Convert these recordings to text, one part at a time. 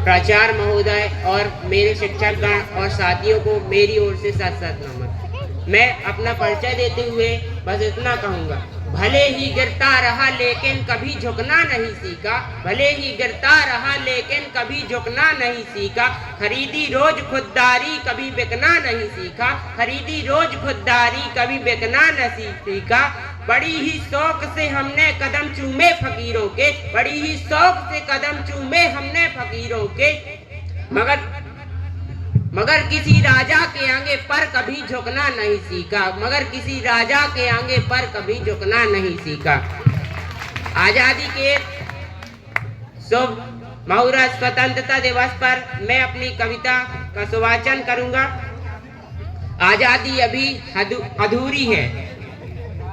प्राचार्य महोदय और मेरे शिक्षकगण और साथियों को मेरी ओर से सत सत नमन। मैं अपना परिचय देते हुए बस इतना कहूँगा, भले ही गिरता रहा लेकिन कभी झुकना नहीं सीखा, भले ही गिरता रहा लेकिन कभी झुकना नहीं सीखा, खरीदी रोज खुददारी कभी बिकना नहीं सीखा, खरीदी रोज खुददारी कभी बिकना नहीं सीखा, बड़ी ही शौक से हमने कदम चूमे फकीरों के, बड़ी ही शौक से कदम चूमे हमने फकीरों के, मगर किसी राजा के आगे पर कभी झुकना नहीं सीखा, मगर किसी राजा के आगे पर कभी झुकना नहीं सीखा। आजादी के शुभ मुहूर्त स्वतंत्रता दिवस पर मैं अपनी कविता का सुवाचन करूंगा। आजादी अभी अधूरी है,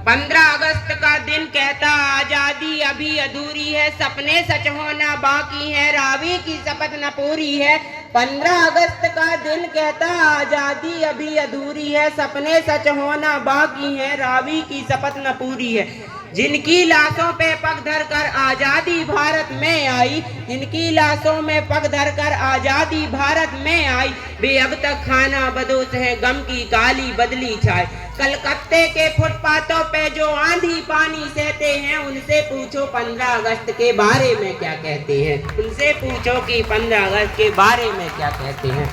15 अगस्त का दिन कहता आजादी अभी अधूरी है, सपने सच होना बाकी है, रावी की शपथ न पूरी है। 15 अगस्त का दिन कहता आजादी अभी अधूरी है, सपने सच होना बाकी है, रावी की शपथ न पूरी है। जिनकी लाशों पे पग धर कर आजादी भारत में आई, जिनकी लाशों में पग धर कर आजादी भारत में आई, वे अब तक खाना बदोश है, गम की काली बदली छाए। कलकत्ते के फुटपाथों पे जो आंधी पानी सहते हैं, उनसे पूछो 15 अगस्त के बारे में क्या कहते हैं, उनसे पूछो कि 15 अगस्त के बारे में क्या कहते हैं।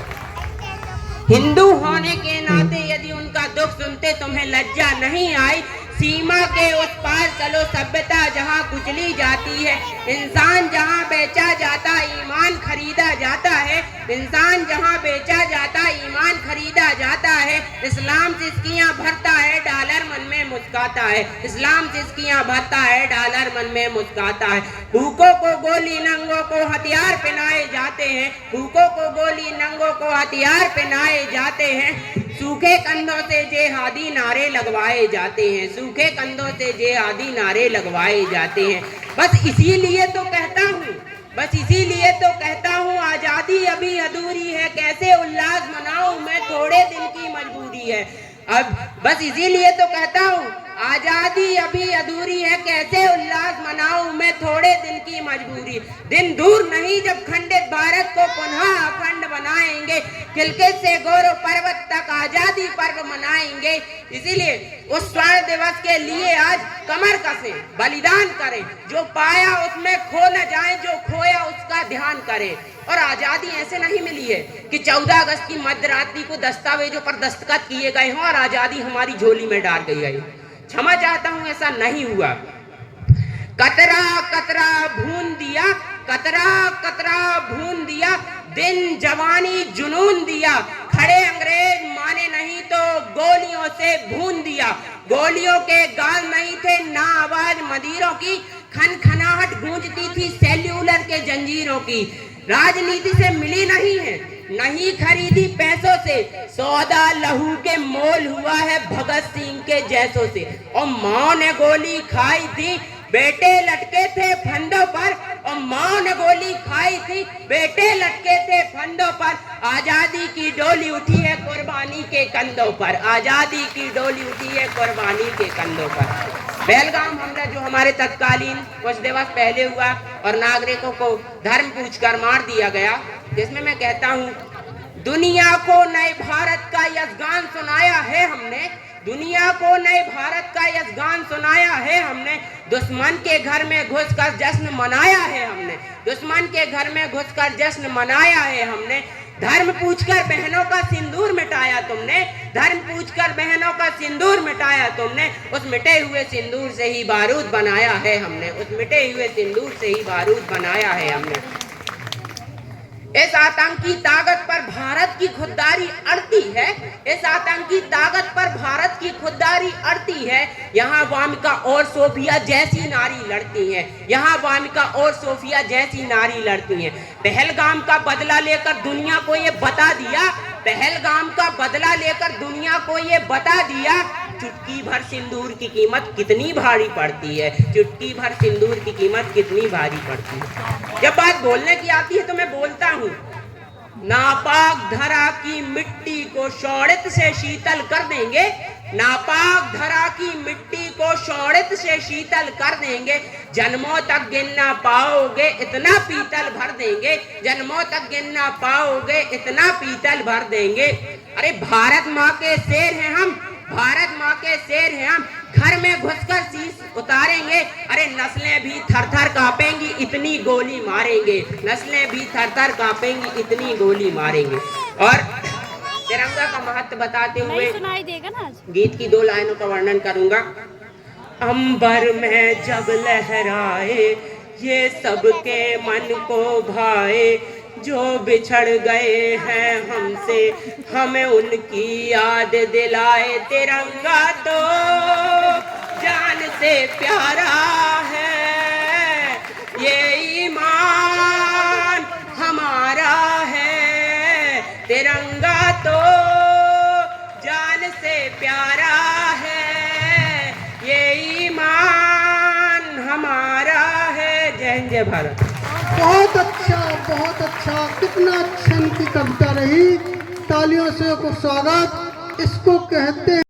हिंदू होने के नाते यदि उनका दुख सुनते तुम्हें लज्जा नहीं आई, सीमा के उस पार चलो सभ्यता जहाँ कुचली जाती है, इंसान जहाँ बेचा जाता ईमान खरीदा जाता है, इंसान जहाँ बेचा जाता ईमान खरीदा जाता है। इस्लाम सिस्कियाँ भरता है, डॉलर मन में मुस्काता है, इस्लाम सिस्कियाँ भरता है, डॉलर मन में मुस्काता है। भूखों को गोली नंगों को हथियार पहनाए जाते हैं, भूखों को गोली नंगों को हथियार पहनाए जाते हैं, सूखे कंधों से जेहादी नारे लगवाए जाते हैं, सूखे कंधों से जेहादी नारे लगवाए जाते हैं। बस इसीलिए तो कहता हूँ, बस इसीलिए तो कहता हूँ आजादी अभी अधूरी है, कैसे उल्लास मनाऊं मैं, थोड़े दिन की मजबूरी है। अब बस इसीलिए तो कहता हूँ आजादी अभी अधूरी है, कैसे उल्लास मनाऊं मैं, थोड़े दिन की मजबूरी। दिन दूर नहीं जब खंडित भारत को पुनः अखंड बनाएंगे, किलकित से गौरव पर्वत तक आजादी पर्व मनाएंगे। इसीलिए उस स्वर्ण दिवस के लिए आज कमर कसें, बलिदान करें, जो पाया उसमें खो न जाए, जो खोया उसका ध्यान करें। और आजादी ऐसे नहीं मिली है कि 14 अगस्त की मध्यरात्रि को दस्तावेजों पर दस्तखत किए गए हों और आजादी हमारी झोली में डाल गई है। क्षमा चाहता हूं, ऐसा नहीं हुआ। कतरा कतरा भून दिया, कतरा कतरा भून दिया, दिन जवानी जुनून दिया, खड़े अंग्रेज माने नहीं तो गोलियों से भून दिया। गोलियों के गाल नहीं थे ना आवाज मदीरों की, खनखनाहट गूंजती थी सेल्यूलर के जंजीरों की। राजनीति से मिली नहीं है, नहीं खरीदी पैसों से, सौदा लहू के मोल हुआ है भगत सिंह के जैसों से। और माँ ने गोली खाई थी, बेटे लटके थे फंदों पर, और माँ ने गोली खाई थी, बेटे लटके थे फंदों पर। आजादी की डोली उठी है कुर्बानी के कंधों पर, आजादी की डोली उठी है कुर्बानी के कंधों पर। पहलगाम हमला जो हमारे तत्कालीन कुछ दिवस पहले हुआ और नागरिकों को धर्म पूछकर मार दिया गया, जिसमें मैं कहता हूँ दुनिया को नए भारत का यशगान सुनाया है हमने, दुनिया को नए भारत का यशगान सुनाया है हमने। दुश्मन के घर में घुसकर जश्न मनाया है हमने, दुश्मन के घर में घुसकर जश्न मनाया है हमने। धर्म पूछकर बहनों का सिंदूर मिटाया तुमने, धर्म पूछकर बहनों का सिंदूर मिटाया तुमने। उस मिटे हुए सिंदूर से ही बारूद बनाया है हमने, उस मिटे हुए सिंदूर से ही बारूद बनाया है हमने। इस आतंकी ताकत पर भारत की खुददारी अड़ती है, इस आतंकी ताकत पर भारत की खुददारी अड़ती है। यहाँ वामिका और सोफिया जैसी नारी लड़ती हैं, यहाँ वामिका और सोफिया जैसी नारी लड़ती हैं। पहलगाम का बदला लेकर दुनिया को ये बता दिया, पहलगाम का बदला लेकर दुनिया को ये बता दिया, चुटकी भर सिंदूर की कीमत कितनी भारी पड़ती है, चुटकी भर सिंदूर की कीमत कितनी भारी पड़ती है। जब बात बोलने की आती है तो मैं बोलता हूँ, नापाक धरा की मिट्टी को शौर्यत से शीतल कर देंगे, नापाक धरा की मिट्टी को शोणित से शीतल कर देंगे, जन्मों तक गिन ना पाओगे इतना पीतल भर देंगे, जन्मों तक गिन ना पाओगे इतना पीतल भर देंगे। अरे भारत माँ के शेर हैं हम, भारत माँ के शेर हैं हम, घर में घुसकर शीश उतारेंगे, अरे नस्लें भी थर थर कांपेंगी इतनी गोली मारेंगे, नस्लें भी थर थर कांपेंगी इतनी गोली मारेंगे। और तिरंगा का महत्व बताते हुए सुनाई देगा ना गीत की 2 लाइनों का वर्णन करूंगा। अंबर में जब लहराए ये सबके मन को भाए, जो बिछड़ गए हैं हमसे हमें उनकी याद दिलाए, तिरंगा तो जान से प्यारा है, ये ईमान हमारा है, तिरंगा तो जान से प्यारा है, ये ईमान हमारा है। जय हिंद जय भारत। बहुत अच्छा, बहुत अच्छा, कितना अच्छी इनकी कविता रही। तालियों से को स्वागत। इसको कहते हैं